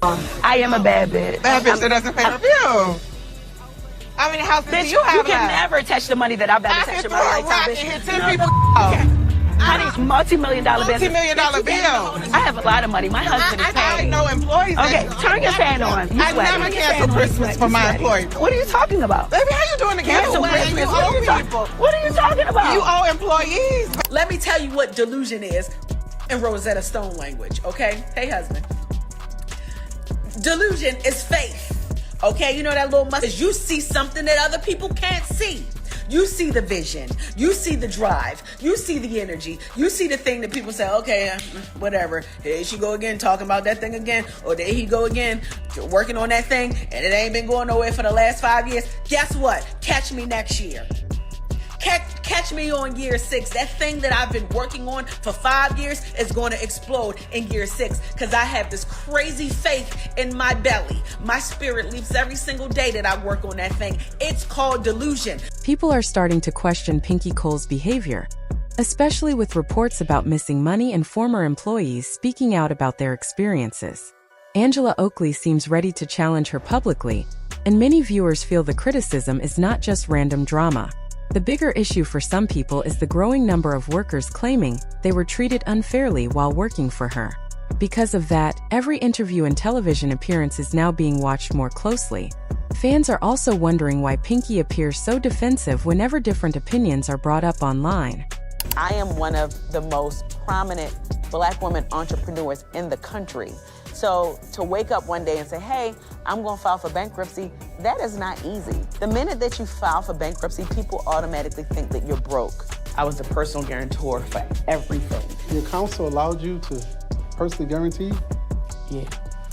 I am a bad bitch. Bad bitch that doesn't pay her bills. How many houses Bitch, do you have? you can never touch the money that I've ever touched in my lifetime, bitch. I can hit 10 people. Honey, multi-million-dollar business. Multi-million-dollar bills. I have a lot of money. My husband is I paying. know employees. Okay, turn your fan on. You I sweating. never cancel Christmas for my employees. What are you talking about? Baby, how you doing to cancel Christmas? You owe people. What are you talking about? You owe employees. Let me tell you what delusion is in Rosetta Stone language, okay? Hey, husband. Delusion is faith, okay? You know that little message? You see something that other people can't see. You see the vision. You see the drive. You see the energy. You see the thing that people say, okay, whatever. Here she go again, talking about that thing again. Or there he go again, working on that thing, and it ain't been going nowhere for the last 5 years. Guess what? Catch me next year. Catch me on year 6. That thing that I've been working on for 5 years is going to explode in year 6 because I have this crazy faith in my belly. My spirit leaps every single day that I work on that thing. It's called delusion. People are starting to question Pinky Cole's behavior, especially with reports about missing money and former employees speaking out about their experiences. Angela Oakley seems ready to challenge her publicly, and many viewers feel the criticism is not just random drama. The bigger issue for some people is the growing number of workers claiming they were treated unfairly while working for her. Because of that, every interview and television appearance is now being watched more closely. Fans are also wondering why Pinky appears so defensive whenever different opinions are brought up online. I am one of the most prominent Black women entrepreneurs in the country. So to wake up one day and say, hey, I'm going to file for bankruptcy, that is not easy. The minute that you file for bankruptcy, people automatically think that you're broke. I was the personal guarantor for everything. Your counsel allowed you to personally guarantee? Yeah.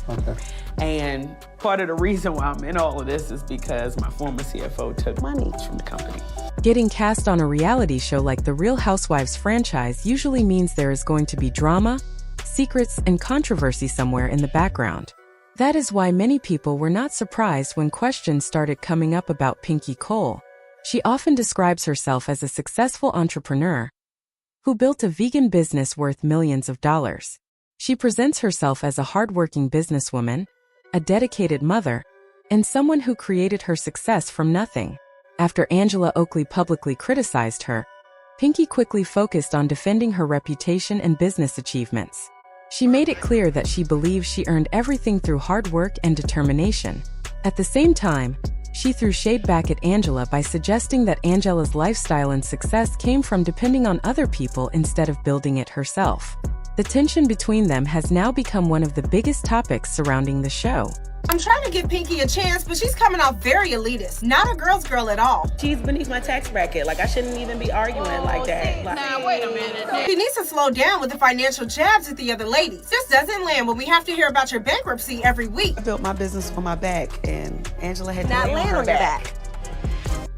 Okay. And part of the reason why I'm in all of this is because my former CFO took money from the company. Getting cast on a reality show like the Real Housewives franchise usually means there is going to be drama, secrets, and controversy somewhere in the background. That is why many people were not surprised when questions started coming up about Pinky Cole. She often describes herself as a successful entrepreneur who built a vegan business worth millions of dollars. She presents herself as a hardworking businesswoman, a dedicated mother, and someone who created her success from nothing. After Angela Oakley publicly criticized her, Pinky quickly focused on defending her reputation and business achievements. She made it clear that she believes she earned everything through hard work and determination. At the same time, she threw shade back at Angela by suggesting that Angela's lifestyle and success came from depending on other people instead of building it herself. The tension between them has now become one of the biggest topics surrounding the show. I'm trying to give Pinky a chance, but she's coming off very elitist. Not a girl's girl at all. She's beneath my tax bracket. Like, I shouldn't even be arguing like that. Now, wait a minute. She needs to slow down with the financial jabs at the other ladies. This doesn't land when we have to hear about your bankruptcy every week. I built my business on my back, and Angela had to Not lay land on her on your back.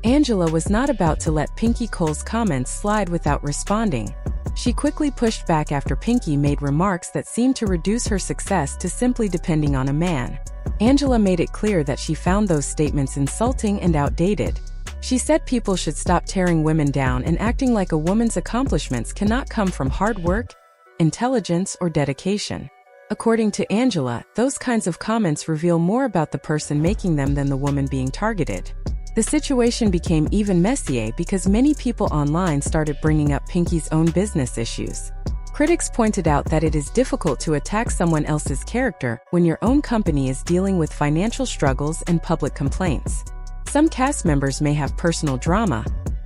Angela was not about to let Pinky Cole's comments slide without responding. She quickly pushed back after Pinky made remarks that seemed to reduce her success to simply depending on a man. Angela made it clear that she found those statements insulting and outdated. She said people should stop tearing women down and acting like a woman's accomplishments cannot come from hard work, intelligence, or dedication. According to Angela, those kinds of comments reveal more about the person making them than the woman being targeted. The situation became even messier because many people online started bringing up Pinky's own business issues. Critics pointed out that it is difficult to attack someone else's character when your own company is dealing with financial struggles and public complaints. Some cast members may have personal drama,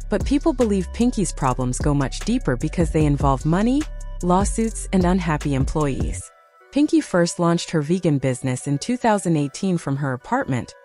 but people believe Pinky's problems go much deeper because they involve money, lawsuits, and unhappy employees. Pinky first launched her vegan business in 2018 from her apartment,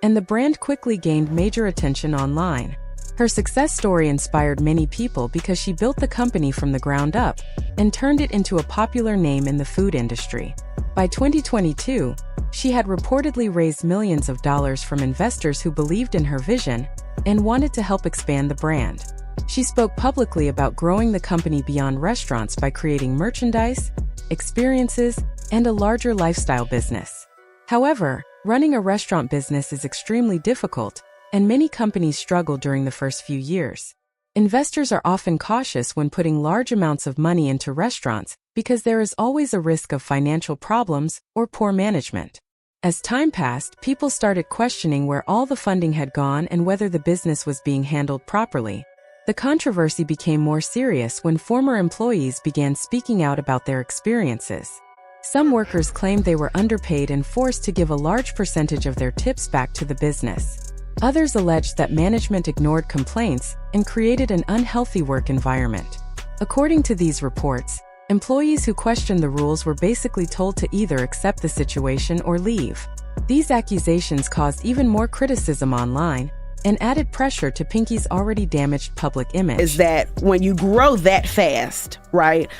and the brand quickly gained major attention online. Her success story inspired many people because she built the company from the ground up and turned it into a popular name in the food industry. By 2022, she had reportedly raised millions of dollars from investors who believed in her vision and wanted to help expand the brand. She spoke publicly about growing the company beyond restaurants by creating merchandise, experiences, and a larger lifestyle business. However, running a restaurant business is extremely difficult, and many companies struggle during the first few years. Investors are often cautious when putting large amounts of money into restaurants because there is always a risk of financial problems or poor management. As time passed, people started questioning where all the funding had gone and whether the business was being handled properly. The controversy became more serious when former employees began speaking out about their experiences. Some workers claimed they were underpaid and forced to give a large percentage of their tips back to the business. Others alleged that management ignored complaints and created an unhealthy work environment. According to these reports, employees who questioned the rules were basically told to either accept the situation or leave. These accusations caused even more criticism online and added pressure to Pinky's already damaged public image. Is that when you grow that fast, right?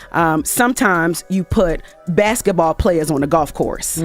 Sometimes you put basketball players on a golf course.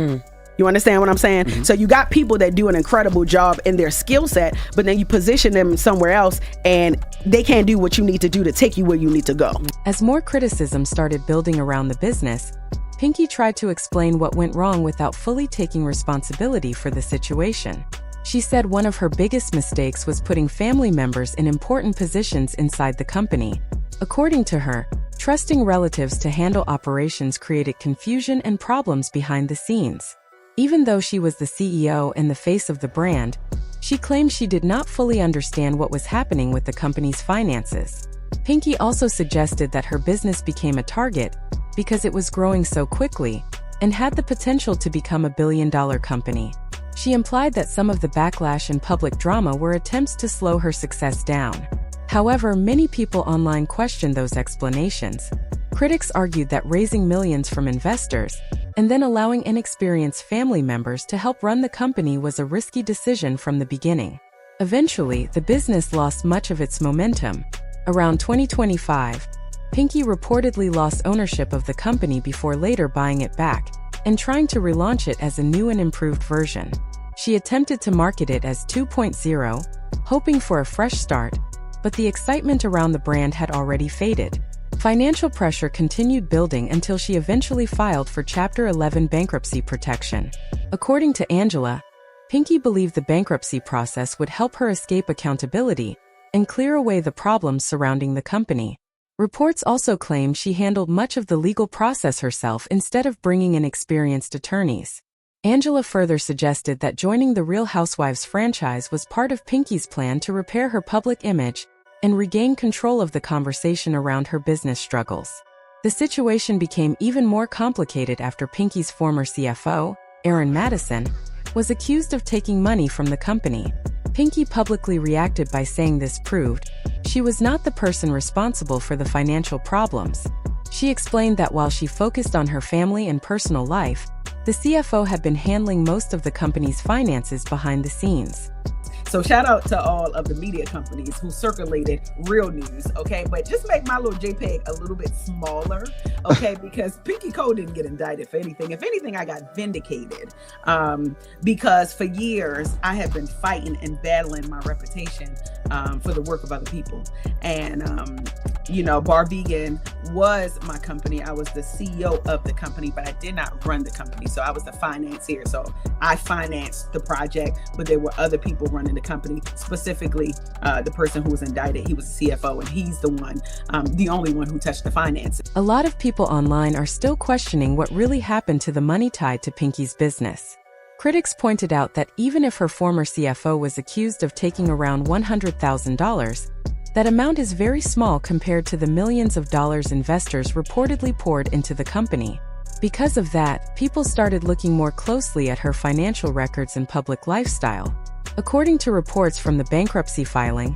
You understand what I'm saying? So you got people that do an incredible job in their skill set, but then you position them somewhere else and they can't do what you need to do to take you where you need to go. As more criticism started building around the business, Pinky tried to explain what went wrong without fully taking responsibility for the situation. She said one of her biggest mistakes was putting family members in important positions inside the company. According to her, trusting relatives to handle operations created confusion and problems behind the scenes. Even though she was the CEO and the face of the brand, she claimed she did not fully understand what was happening with the company's finances. Pinky also suggested that her business became a target because it was growing so quickly and had the potential to become a billion-dollar company. She implied that some of the backlash and public drama were attempts to slow her success down. However, many people online questioned those explanations. Critics argued that raising millions from investors and then allowing inexperienced family members to help run the company was a risky decision from the beginning. Eventually, the business lost much of its momentum. Around 2025, Pinky reportedly lost ownership of the company before later buying it back and trying to relaunch it as a new and improved version. She attempted to market it as 2.0, hoping for a fresh start, but the excitement around the brand had already faded. Financial pressure continued building until she eventually filed for Chapter 11 bankruptcy protection. According to Angela, Pinky believed the bankruptcy process would help her escape accountability and clear away the problems surrounding the company. Reports also claimed she handled much of the legal process herself instead of bringing in experienced attorneys. Angela further suggested that joining the Real Housewives franchise was part of Pinky's plan to repair her public image and regain control of the conversation around her business struggles. The situation became even more complicated after Pinky's former CFO, Aaron Madison, was accused of taking money from the company. Pinky publicly reacted by saying this proved she was not the person responsible for the financial problems. She explained that while she focused on her family and personal life, the CFO had been handling most of the company's finances behind the scenes. So shout out to all of the media companies who circulated real news, okay? But just make my little JPEG a little bit smaller, okay? Because Pinky Cole didn't get indicted for anything. If anything, I got vindicated because for years I have been fighting and battling my reputation for the work of other people. And, you know, Bar Vegan was my company. I was the CEO of the company, but I did not run the company. So I was the financier. So I financed the project, but there were other people running the company, specifically the person who was indicted. He was the CFO, and he's the only one who touched the finances. A lot of people online are still questioning what really happened to the money tied to Pinky's business. Critics pointed out that even if her former CFO was accused of taking around $100,000, that amount is very small compared to the millions of dollars investors reportedly poured into the company. Because of that, people started looking more closely at her financial records and public lifestyle. According to reports from the bankruptcy filing,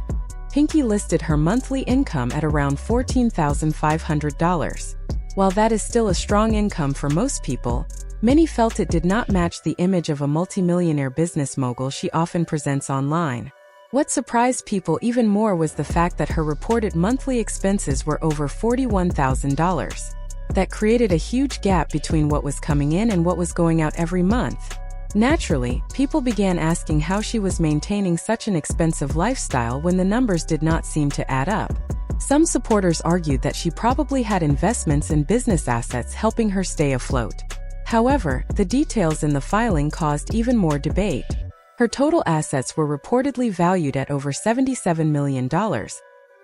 Pinky listed her monthly income at around $14,500. While that is still a strong income for most people, many felt it did not match the image of a multimillionaire business mogul she often presents online. What surprised people even more was the fact that her reported monthly expenses were over $41,000. That created a huge gap between what was coming in and what was going out every month. Naturally, people began asking how she was maintaining such an expensive lifestyle when the numbers did not seem to add up. Some supporters argued that she probably had investments in business assets helping her stay afloat. However, the details in the filing caused even more debate. Her total assets were reportedly valued at over $77 million,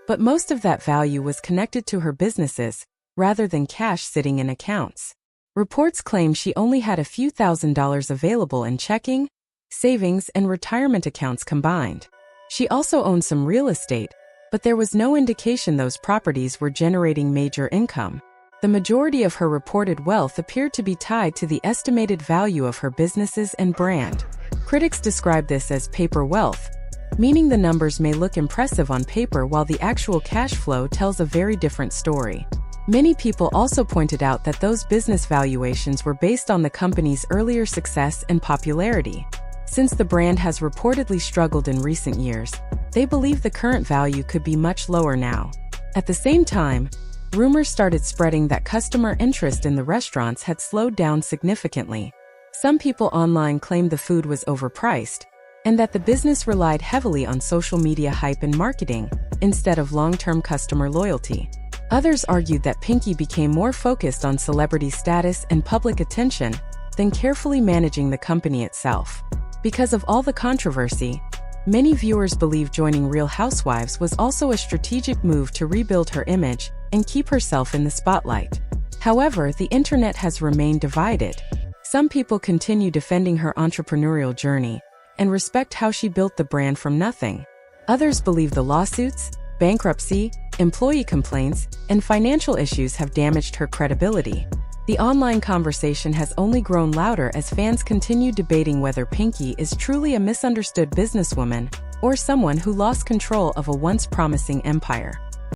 but most of that value was connected to her businesses, rather than cash sitting in accounts. Reports claim she only had a few $1,000s available in checking, savings, and retirement accounts combined. She also owned some real estate, but there was no indication those properties were generating major income. The majority of her reported wealth appeared to be tied to the estimated value of her businesses and brand. Critics describe this as paper wealth, meaning the numbers may look impressive on paper while the actual cash flow tells a very different story. Many people also pointed out that those business valuations were based on the company's earlier success and popularity. Since the brand has reportedly struggled in recent years, they believe the current value could be much lower now. At the same time, rumors started spreading that customer interest in the restaurants had slowed down significantly. Some people online claimed the food was overpriced, and that the business relied heavily on social media hype and marketing, instead of long-term customer loyalty. Others argued that Pinky became more focused on celebrity status and public attention than carefully managing the company itself. Because of all the controversy, many viewers believe joining Real Housewives was also a strategic move to rebuild her image and keep herself in the spotlight. However, the internet has remained divided. Some people continue defending her entrepreneurial journey and respect how she built the brand from nothing. Others believe the lawsuits, bankruptcy, employee complaints, and financial issues have damaged her credibility. The online conversation has only grown louder as fans continue debating whether Pinky is truly a misunderstood businesswoman or someone who lost control of a once promising empire.